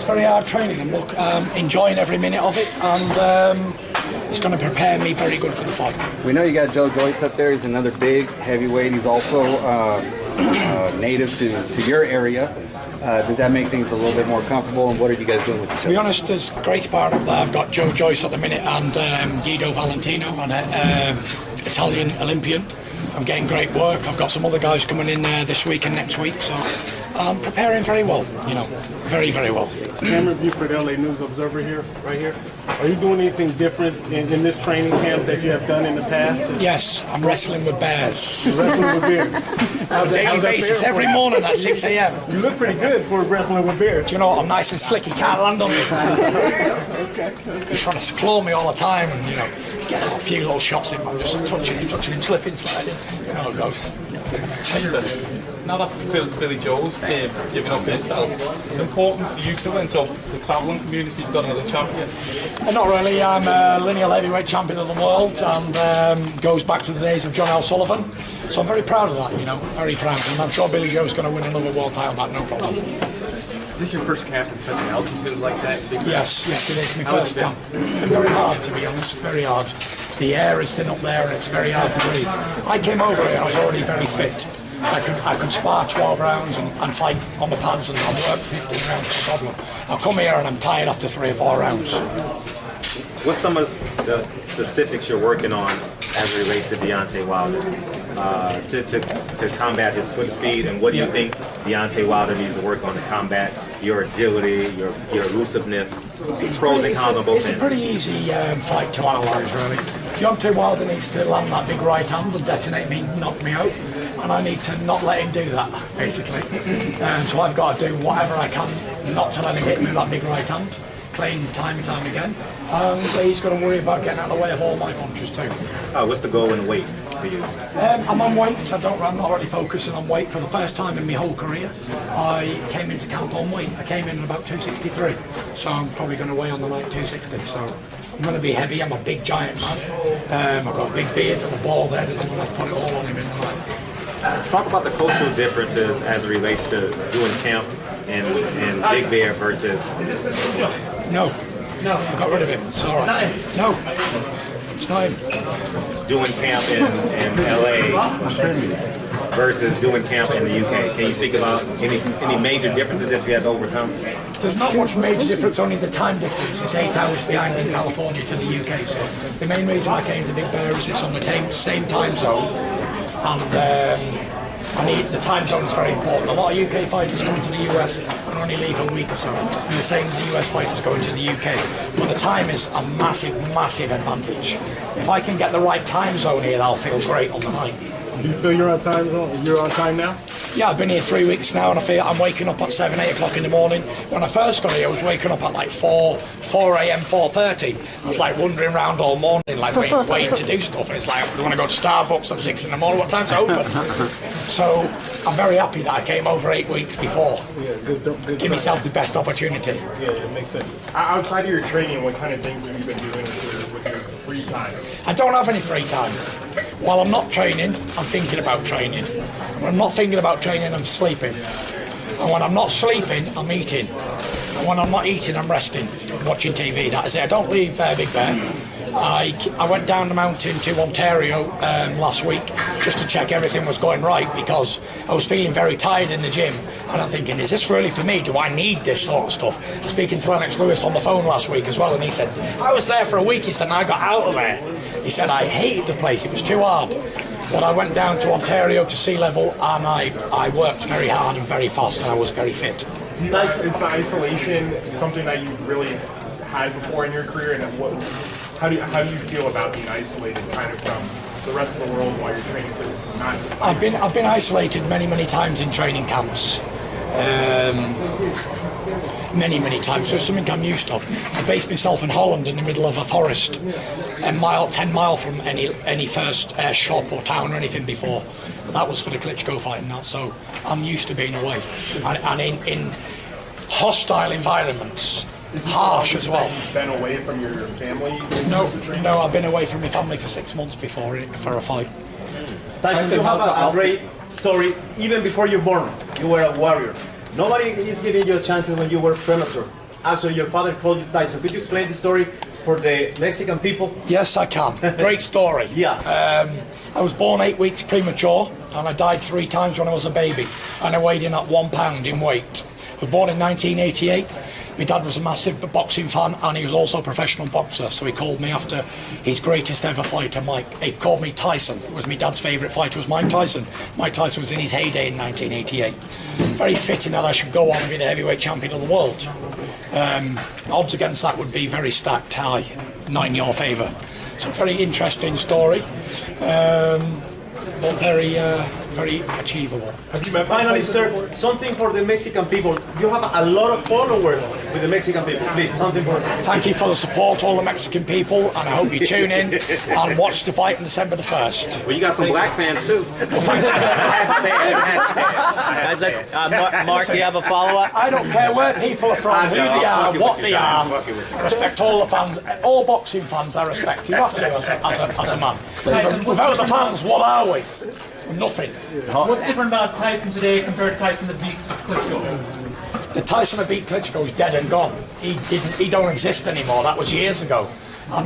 very hard training, and look, enjoying every minute of it, and it's going to prepare me very good for the fight. We know you got Joe Joyce up there. He's another big heavyweight. He's also native to your area. Does that make things a little bit more comfortable, and what are you guys doing with it? To be honest, there's great sparring up there. I've got Joe Joyce at the minute and Guido Valentino, an Italian Olympian. I'm getting great work. I've got some other guys coming in this week and next week, so I'm preparing very well, you know, very, very well. Camera view for the LA News Observer here, right here. Are you doing anything different in this training camp that you have done in the past? Yes, I'm wrestling with bears. You're wrestling with bears? On a daily basis, every morning at 6 a.m. You look pretty good for wrestling with bears. Do you know what? I'm nice and slick. He can't land on me. He's trying to claw me all the time, and, you know, he gets a few little shots in. I'm just touching him, slipping, sliding. You know how it goes. Now that Billy Joe's giving up his belt, it's important for you to win, so the travelling community's got another champion. Not really. I'm a lineal heavyweight champion of the world, and goes back to the days of John L. Sullivan. So I'm very proud of that, you know, very proud. And I'm sure Billy Joe's going to win another world title back, no problem. Is this your first camp in such an altitude like that? Yes, it is my first camp. It's very hard, to be honest, very hard. The air is thin up there and it's very hard to breathe. I came over here, I was already very fit. I could spar 12 rounds and fight on the pads, and I'll work 15 rounds, no problem. I'll come here and I'm tired after 3 or 4 rounds. What's some of the specifics you're working on as it relates to Deontay Wilder to combat his foot speed, and what do you think Deontay Wilder needs to work on to combat your agility, your elusiveness, pros and cons on both ends? It's a pretty easy fight to analyse, really. Deontay Wilder needs to land that big right hand and detonate me, knock me out, and I need to not let him do that, basically. So I've got to do whatever I can not to let him hit me with that big right hand, clean time and time again. He's got to worry about getting out of the way of all my punches too. What's the goal in weight for you? I'm on weight. I'm not really focusing on weight for the first time in my whole career. I came into camp on weight. I came in at about 263, so I'm probably going to weigh on the night 260. So I'm going to be heavy. I'm a big giant man. I've got a big beard and a bald head, and I'm going to put it all on him in the night. Talk about the cultural differences as it relates to doing camp and Big Bear versus. No, I got rid of him. It's all right. No, it's not him. Doing camp in LA versus doing camp in the UK. Can you speak about any major differences that you have to overcome? There's not much major difference, only the time difference. It's 8 hours behind in California to the UK. So the main reason I came to Big Bear is it's on the same time zone, and the time zone is very important. A lot of UK fighters come to the US and only leave a week or so, and the same with the US fighters going to the UK. But the time is a massive, massive advantage. If I can get the right time zone here, I'll feel great on the night. Do you feel you're on time zone? You're on time now? Yeah, I've been here 3 weeks now, and I feel I'm waking up at 7, 8 o'clock in the morning. When I first got here, I was waking up at like 4 a.m., 4:30. I was like wandering around all morning, like waiting to do stuff. And it's like, I want to go to Starbucks at 6 in the morning. What time's it open? So I'm very happy that I came over 8 weeks before. Yeah, good. Give myself the best opportunity. Yeah, it makes sense. Outside of your training, what kind of things have you been doing with your free time? I don't have any free time. While I'm not training, I'm thinking about training. When I'm not thinking about training, I'm sleeping. And when I'm not sleeping, I'm eating. And when I'm not eating, I'm resting, watching TV. That is it. I don't leave Big Bear. I went down the mountain to Ontario last week just to check everything was going right, because I was feeling very tired in the gym, and I'm thinking, is this really for me? Do I need this sort of stuff? I was speaking to Lennox Lewis on the phone last week as well, and he said, I was there for a week. He said, and I got out of there. He said, I hated the place. It was too hard. But I went down to Ontario to sea level, and I worked very hard and very fast, and I was very fit. Is the isolation something that you've really had before in your career, and how do you feel about being isolated kind of from the rest of the world while you're training for this massive fight? I've been isolated many times in training camps. Many times, so it's something I'm used to. I based myself in Holland in the middle of a forest, 10 mile from any first shop or town or anything before. But that was for the Klitschko fight and that, so I'm used to being away. And in hostile environments, harsh as well. You've been away from your family? No, I've been away from my family for 6 months before for a fight. Tyson, you have a great story. Even before you're born, you were a warrior. Nobody is giving you chances when you were premature. so your father called you Tyson. Could you explain the story for the Mexican people? Yes, I can. Great story. Yeah. I was born 8 weeks premature, and I died 3 times when I was a baby, and I weighed in at 1 pound in weight. I was born in 1988. My dad was a massive boxing fan, and he was also a professional boxer, so he called me after his greatest ever fighter, Mike. He called me Tyson. It was my dad's favourite fighter, was Mike Tyson. Mike Tyson was in his heyday in 1988. Very fitting that I should go on and be the heavyweight champion of the world. Odds against that would be very stacked high, not in your favour. So very interesting story, but very achievable. Have you met Finally, Tyson sir, something for the Mexican people. You have a lot of followers with the Mexican people. Please, something for them. Thank you for the support, all the Mexican people, and I hope you tune in and watch the fight on December the 1st. Well, you got some black fans too. Guys, Mark, do you have a follow-up? I don't care where people are from, who they are, what they are. I respect all the fans, all boxing fans I respect. You have to as a man. Without the fans, what are we? Nothing. What's different about Tyson today compared to Tyson that beat Klitschko? The Tyson that beat Klitschko is dead and gone. He don't exist anymore. That was years ago. I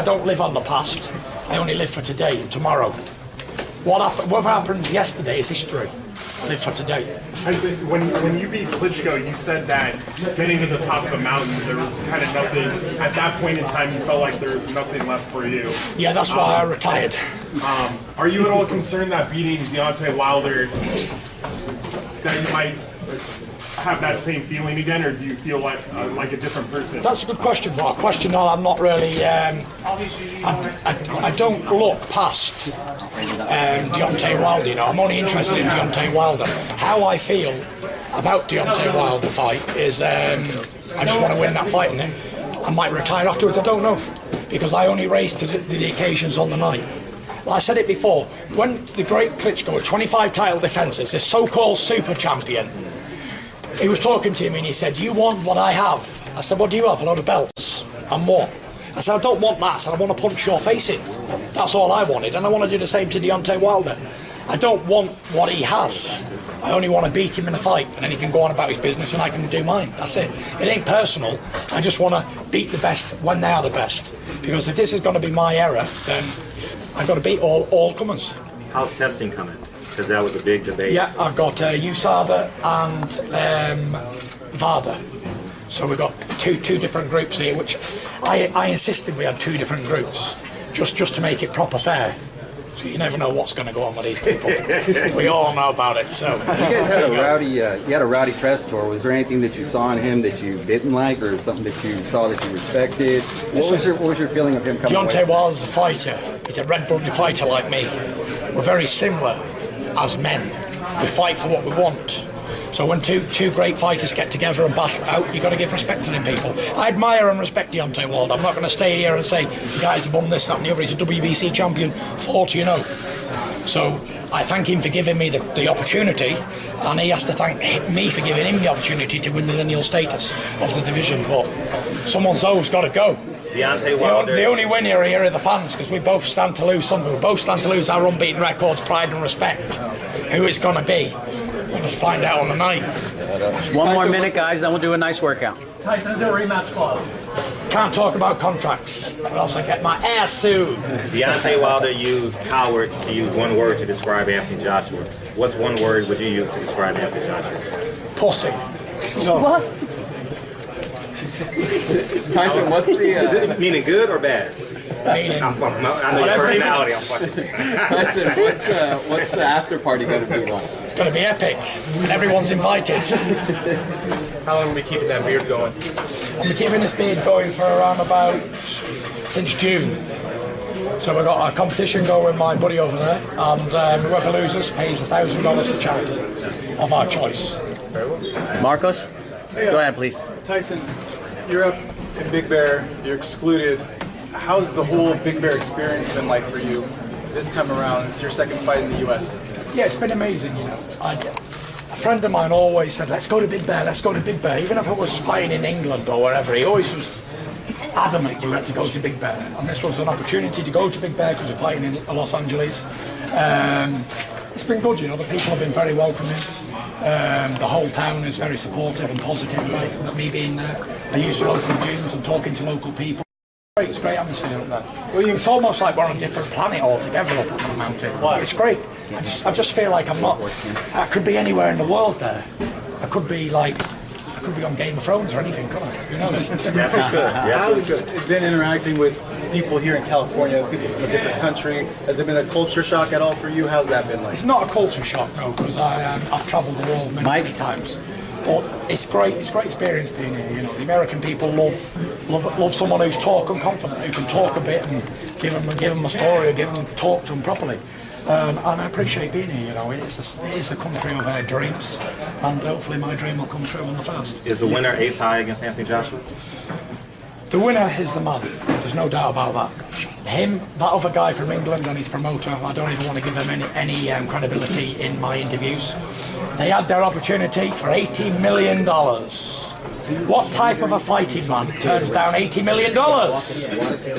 don't live on the past. I only live for today and tomorrow. Whatever happens yesterday is history. I live for today. When you beat Klitschko, you said that getting to the top of the mountain, there was kind of nothing. At that point in time, you felt like there was nothing left for you. Yeah, that's why I retired. Are you at all concerned that beating Deontay Wilder, that you might have that same feeling again, or do you feel like a different person? That's a good question, but a question that I'm not really. I don't look past Deontay Wilder. You know, I'm only interested in Deontay Wilder. How I feel about Deontay Wilder fight is, I just want to win that fight, and then I might retire afterwards. I don't know, because I only race to the occasions on the night. Well, I said it before. When the great Klitschko had 25 title defences, this so-called super champion. He was talking to me and he said, "You want what I have?" I said, "What do you have?" "A load of belts and more." I said, "I don't want that." I said, "I want to punch your face in." That's all I wanted, and I want to do the same to Deontay Wilder. I don't want what he has. I only want to beat him in a fight, and then he can go on about his business and I can do mine. That's it. It ain't personal. I just want to beat the best when they are the best. Because if this is going to be my era, then I've got to beat all comers. How's testing coming? Because that was a big debate. Yeah, I've got USADA and VADA. So we've got two different groups here, which I insisted we had 2 different groups, just to make it proper fair. So you never know what's going to go on with these people. We all know about it. So you guys had a rowdy press tour. Was there anything that you saw in him that you didn't like, or something that you saw that you respected? What was your feeling of him coming Deontay away? Wilder's a fighter. He's a red-blooded fighter like me. We're very similar as men. We fight for what we want. So when two great fighters get together and battle out, you've got to give respect to them people. I admire and respect Deontay Wilder. I'm not going to stay here and say the guy's a bum, this, that and the other. He's a WBC champion, 40-0. So I thank him for giving me the opportunity, and he has to thank me for giving him the opportunity to win the lineal status of the division. But someone's always got to go. Deontay Wilder. The only winner here are the fans, because we both stand to lose something. We both stand to lose our unbeaten records, pride and respect. Who it's going to be, we'll just find out on the night. Just one more minute, guys, then we'll do a nice workout. Tyson, is there a rematch clause? Can't talk about contracts, or else I get my ass sued. Deontay Wilder used Howard to use one word to describe Anthony Joshua. What's one word would you use to describe Anthony Joshua? Pussy. What? Tyson, what's the Meaning good or bad? Meaning, I know your personality. I'm fucking. Tyson? What's the after party going to be like? it's going to be epic, and everyone's invited. How long will we be keeping that beard going? I've been keeping this beard going for around since June. So we've got a competition going with my buddy over there, and whoever loses pays $1,000 to charity of our choice. Marcos? Go ahead, please. Tyson, you're up in Big Bear, you're excluded. How's the whole Big Bear experience been like for you this time around? This is your second fight in the US. Yeah, it's been amazing, you know. A friend of mine always said, let's go to Big Bear, let's go to Big Bear. Even if I was fighting in England or wherever, he always was adamant you had to go to Big Bear. And this was an opportunity to go to Big Bear because we're fighting in Los Angeles. It's been good, you know. The people have been very welcoming. The whole town is very supportive and positive about me being there. I use local gyms and talking to local people. It's great atmosphere up there. It's almost like we're on a different planet altogether up on the mountain. It's great. I just feel like I could be anywhere in the world there. I could be on Game of Thrones or anything, couldn't I? Who knows? How's it been interacting with people here in California, people from a different country? Has it been a culture shock at all for you? How's that been like? It's not a culture shock, no, because I've travelled the world many times. But it's great. It's a great experience being here. You know, the American people love someone who's talking confident, who can talk a bit and give them a story or talk to them properly. And I appreciate being here. You know, it is the country of our dreams, and hopefully my dream will come true on the first. Is the winner ace high against Anthony Joshua? The winner is the man. There's no doubt about that. Him, that other guy from England and his promoter, I don't even want to give them any credibility in my interviews. They had their opportunity for $80 million. What type of a fighting man turns down $80 million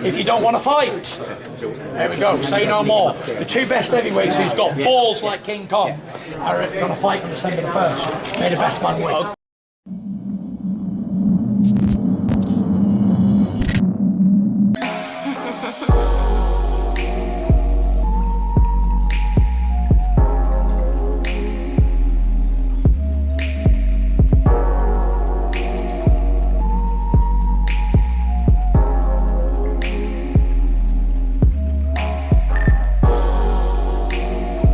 if you don't want to fight? There we go, say no more. The two best heavyweights who's got balls like King Kong are going to fight on December the 1st. May the best man win.